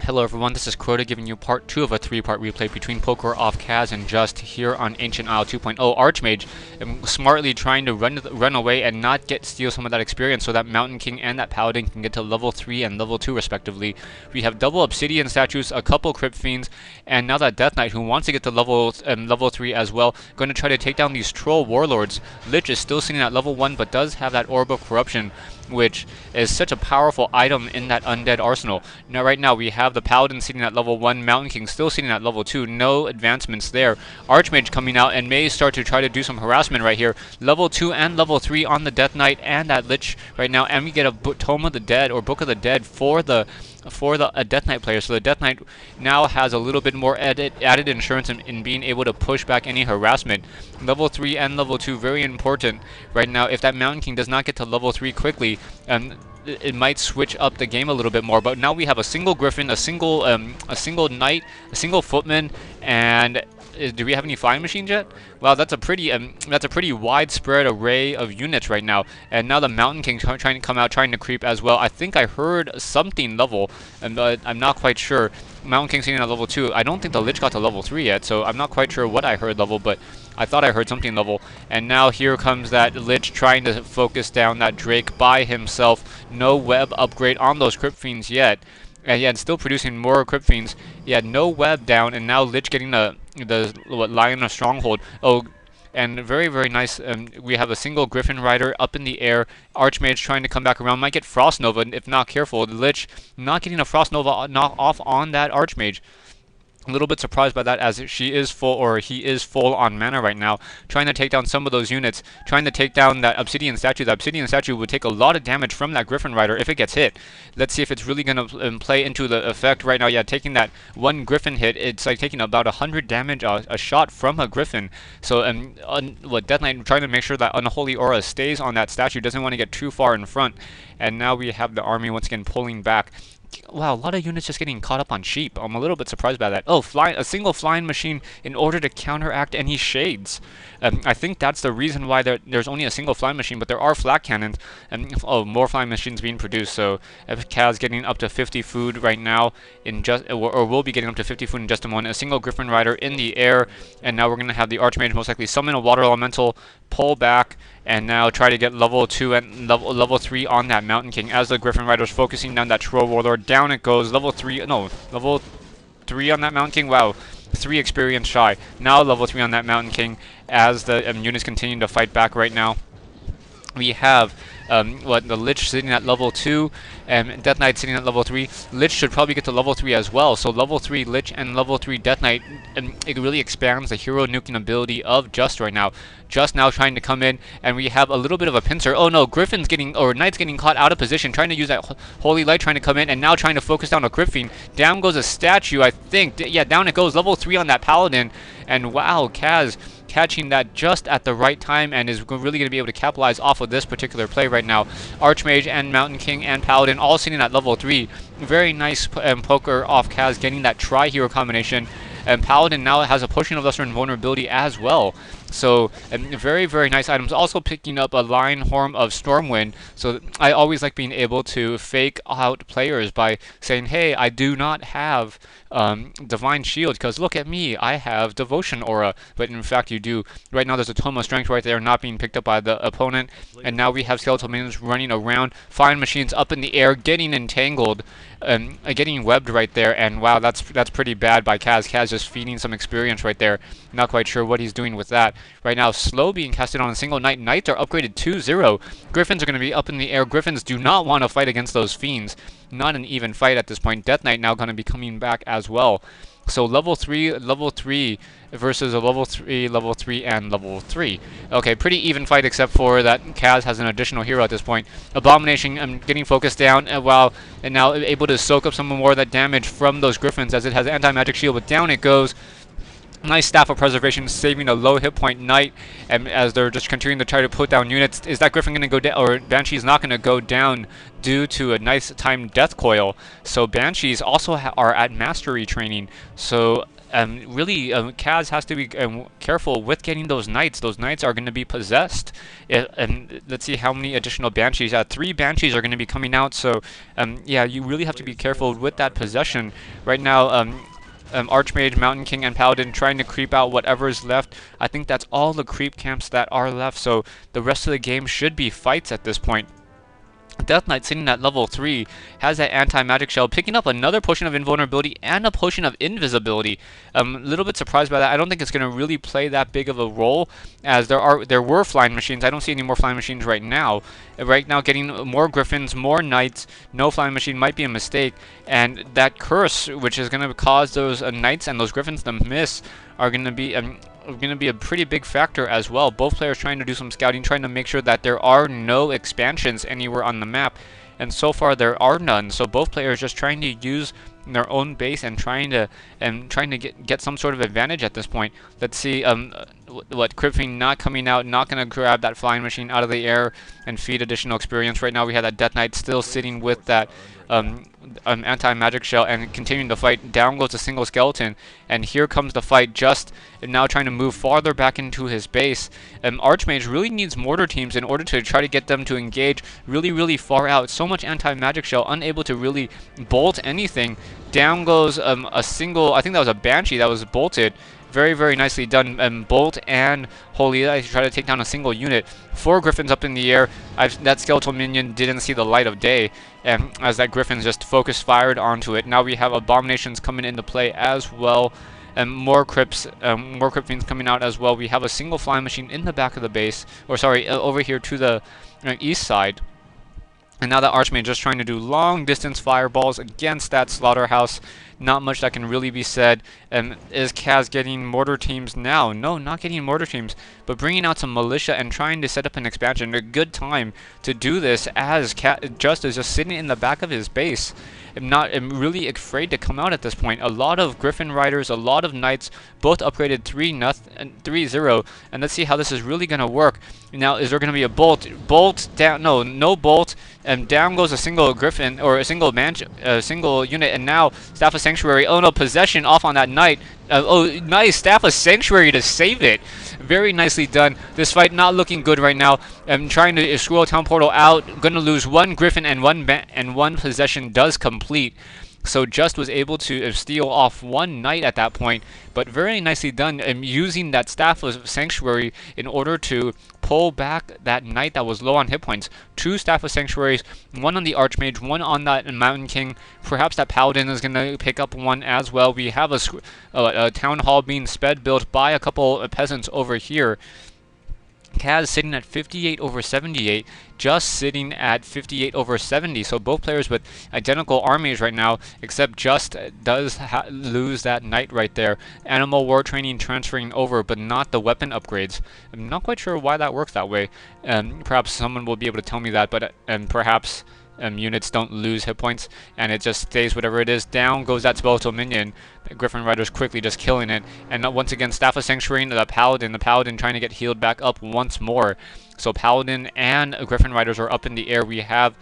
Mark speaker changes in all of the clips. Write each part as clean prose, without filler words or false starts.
Speaker 1: Hello everyone, this is Crota giving you part 2 of a 3-part replay between Poker off Kaz and Just here on Ancient Isle 2.0. Archmage smartly trying to run away and not steal some of that experience so that Mountain King and that Paladin can get to level 3 and level 2 respectively. We have double Obsidian statues, a couple Crypt Fiends, and now that Death Knight who wants to get to level 3 as well, going to try to take down these Troll Warlords. Lich is still sitting at level 1 but does have that Orb of Corruption, which is such a powerful item in that Undead arsenal. Now, right now, we have the Paladin sitting at level 1, Mountain King still sitting at level 2, no advancements there. Archmage coming out and may start to try to do some harassment right here. Level 2 and level 3 on the Death Knight and that Lich right now, and we get a Tome of the Dead, or Book of the Dead, for the Death Knight player. So the Death Knight now has a little bit more added insurance in being able to push back any harassment. Level 3 and level 2, very important right now. If that Mountain King does not get to level 3 quickly, it might switch up the game a little bit more. But now we have a single Griffin, a single Knight, a single Footman, and do we have any flying machines yet? Wow, that's a pretty widespread array of units right now. And now the Mountain King trying to come out, trying to creep as well. I think I heard something level, but I'm not quite sure. Mountain King sitting at level 2. I don't think the Lich got to level 3 yet, so I'm not quite sure what I heard level, but I thought I heard something level. And now here comes that Lich trying to focus down that Drake by himself. No web upgrade on those Crypt Fiends yet. And yeah, still producing more Crypt Fiends. Yeah, no web down, and now Lich getting the Lion of Stronghold. Oh, and very, very nice. We have a single Griffin Rider up in the air. Archmage trying to come back around. Might get Frost Nova if not careful. The Lich not getting a Frost Nova knock off on that Archmage. A little bit surprised by that, as she is full, or he is full on mana right now, trying to take down some of those units, trying to take down that Obsidian statue. The Obsidian statue would take a lot of damage from that Griffin Rider if it gets hit. Let's see if it's really going to play into the effect right now. Yeah, taking that one Griffin hit, it's like taking about 100 damage a shot from a Griffin. So Death Knight trying to make sure that Unholy Aura stays on that statue, doesn't want to get too far in front. And now we have the army once again pulling back. Wow, a lot of units just getting caught up on sheep. I'm a little bit surprised by that. Oh, a single flying machine in order to counteract any shades. I think that's the reason why there's only a single flying machine, but there are flak cannons, and more flying machines being produced. So Kaz getting up to 50 food right now, or will be getting up to 50 food in just a moment. A single Griffin Rider in the air, and now we're going to have the Archmage most likely summon a Water Elemental, pull back, and now try to get level 2 and level 3 on that Mountain King as the Griffin Rider's focusing down that Troll Warlord. Down it goes. Level 3 on that Mountain King. Wow, 3 experience shy. Now level 3 on that Mountain King as the units continue to fight back right now. We have the Lich sitting at level 2 and Death Knight sitting at level 3. Lich should probably get to level 3 as well. So level 3 Lich and level 3 Death Knight, it really expands the hero nuking ability of Just right now. Just now trying to come in, and we have a little bit of a pincer. Oh no, Knight's getting caught out of position, trying to use that Holy Light, trying to come in, and now trying to focus down a Crypt Fiend. Down goes a statue, I think. Yeah, down it goes. Level 3 on that Paladin. And wow, Kaz catching that just at the right time and is really going to be able to capitalize off of this particular play right now. Archmage and Mountain King and Paladin all sitting at level 3. Very nice poker off Kaz, getting that tri-hero combination. And Paladin now has a Potion of Lesser Invulnerability as well. So very, very nice items. Also picking up a Lion Horn of Stormwind. So I always like being able to fake out players by saying, hey, I do not have Divine Shield, because look at me, I have Devotion Aura. But in fact you do. Right now there's a Tome of Strength right there, not being picked up by the opponent. And now we have Skeletal Minions running around. Flying Machines up in the air, getting entangled, getting webbed right there. And wow, that's pretty bad by Kaz. Kaz just feeding some experience right there. Not quite sure what he's doing with that. Right now, Slow being casted on a single Knight. Knights are upgraded 2-0. Griffins are going to be up in the air. Griffins do not want to fight against those Fiends. Not an even fight at this point. Death Knight now going to be coming back as well. So level 3 versus a level 3, and level 3. Okay, pretty even fight, except for that Kaz has an additional hero at this point. Abomination getting focused down, and now able to soak up some more of that damage from those Griffins, as it has anti-magic shield, but down it goes. Nice Staff of Preservation, saving a low hit point Knight, and as they're just continuing to try to put down units. Is that Griffin going to go down, or Banshee's not going to go down due to a nice timed Death Coil? So Banshees also are at Mastery training, so really, Kaz has to be careful with getting those knights. Those knights are going to be possessed. And let's see how many additional banshees. 3 banshees are going to be coming out. So, yeah, you really have to be careful with that possession right now. Archmage, Mountain King, and Paladin trying to creep out whatever is left. I think that's all the creep camps that are left. So the rest of the game should be fights at this point. Death Knight sitting at level 3 has that anti-magic shell, picking up another potion of invulnerability and a potion of invisibility. A little bit surprised by that. I don't think it's going to really play that big of a role, as there were flying machines. I don't see any more flying machines right now. Right now, getting more griffins, more knights, no flying machine might be a mistake, and that curse, which is going to cause those knights and those griffins to miss, are going to be a pretty big factor as well. Both players trying to do some scouting, trying to make sure that there are no expansions anywhere on the map, and so far there are none. So both players just trying to use their own base and trying to get some sort of advantage at this point. Let's see what Cryptfiend not coming out, not going to grab that flying machine out of the air and feed additional experience. Right now we have that Death Knight still sitting with that anti-magic shell and continuing the fight. Down goes a single skeleton, and here comes the fight, just now trying to move farther back into his base. Archmage really needs mortar teams in order to try to get them to engage really far out. So much anti-magic shell, unable to really bolt anything. Down goes a single, I think that was a Banshee that was bolted. Very nicely done. Bolt and Holy Light to try to take down a single unit. 4 Griffins up in the air. That skeletal minion didn't see the light of day, as that Griffin just focus fired onto it. Now we have Abominations coming into play as well. And more Crypts, more Crypt coming out as well. We have a single flying machine in the back of the base, or sorry, over here to the east side. And now that Archmage just trying to do long distance fireballs against that slaughterhouse. Not much that can really be said. Is Kaz getting mortar teams now? No, not getting mortar teams, but bringing out some militia and trying to set up an expansion. A good time to do this, as Just is just sitting in the back of his base. I'm really afraid to come out at this point. A lot of Griffin Riders, a lot of Knights, both upgraded 3-0, and let's see how this is really going to work. Now, is there going to be a bolt? Bolt down? No bolt. And down goes a single Griffin, or a single unit, and now Staff of Sanctuary. Oh no, possession off on that Knight. Oh, nice, Staff of Sanctuary to save it. Very nicely done. This fight not looking good right now. I'm trying to scroll Town Portal out. Gonna lose 1 Griffin and one possession does complete. So Just was able to steal off 1 Knight at that point, but very nicely done, using that Staff of Sanctuary in order to pull back that Knight that was low on hit points. 2 Staff of Sanctuaries, 1 on the Archmage, 1 on that Mountain King. Perhaps that Paladin is going to pick up 1 as well. We have a Town Hall being sped built by a couple of peasants over here. Kaz sitting at 58 over 78, Just sitting at 58 over 70. So both players with identical armies right now, except Just does lose that Knight right there. Animal War Training transferring over, but not the weapon upgrades. I'm not quite sure why that works that way. Perhaps someone will be able to tell me that, but perhaps units don't lose hit points, and it just stays whatever it is. Down goes that skeletal minion. The Griffin Riders quickly just killing it. And once again, Staff of Sanctuary into the Paladin trying to get healed back up once more. So Paladin and Griffin Riders are up in the air. We have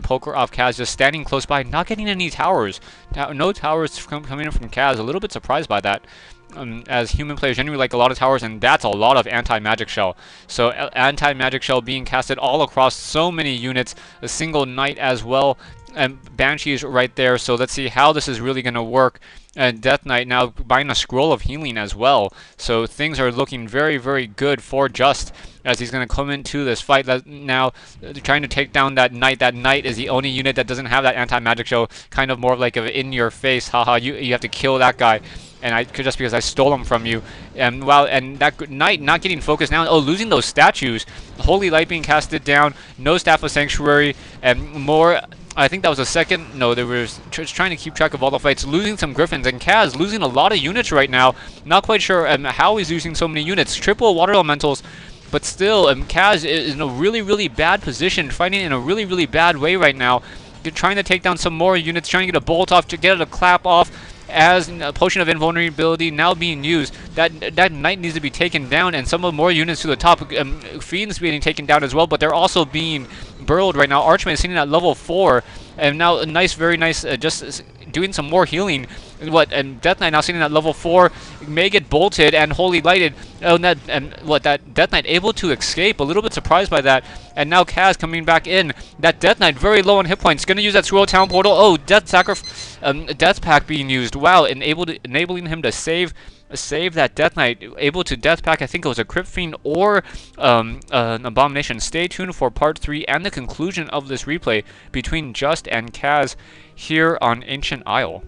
Speaker 1: Poker off Kaz just standing close by, not getting any towers. No towers coming in from Kaz. A little bit surprised by that. As human players generally like a lot of towers, and that's a lot of anti-magic shell. So anti-magic shell being casted all across so many units, a single Knight as well, and Banshees right there. So let's see how this is really going to work. Death Knight now buying a scroll of healing as well. So things are looking very good for Just, as he's going to come into this fight now, trying to take down that Knight. That Knight is the only unit that doesn't have that anti-magic shell, kind of more like a in-your-face, haha, you have to kill that guy. And just because I stole them from you. And that Knight not getting focused now. Oh, losing those statues. Holy Light being casted down. No Staff of Sanctuary. And more, I think that was a second. No, they were just trying to keep track of all the fights. Losing some Griffins. And Kaz losing a lot of units right now. Not quite sure how he's losing so many units. Triple Water Elementals. But still, Kaz is in a really bad position. Fighting in a really bad way right now. Trying to take down some more units. Trying to get a bolt off. To get a clap off. As a potion of invulnerability now being used, that Knight needs to be taken down, and some of more units to the top. Fiends being taken down as well, but they're also being burrowed right now. Archman is sitting at level 4, And now a nice, very nice, doing some more healing. And Death Knight now sitting at level 4 may get bolted and Holy Lighted. Oh, that Death Knight able to escape. A little bit surprised by that. And now Kaz coming back in. That Death Knight very low on hit points. Gonna use that Swirl Town Portal. Oh, Death Pack being used. Wow, enabling him to save that Death Knight, able to Death Pack. I think it was a Crypt Fiend or an Abomination. Stay tuned for part 3 and the conclusion of this replay between Just and Kaz here on Ancient Isle.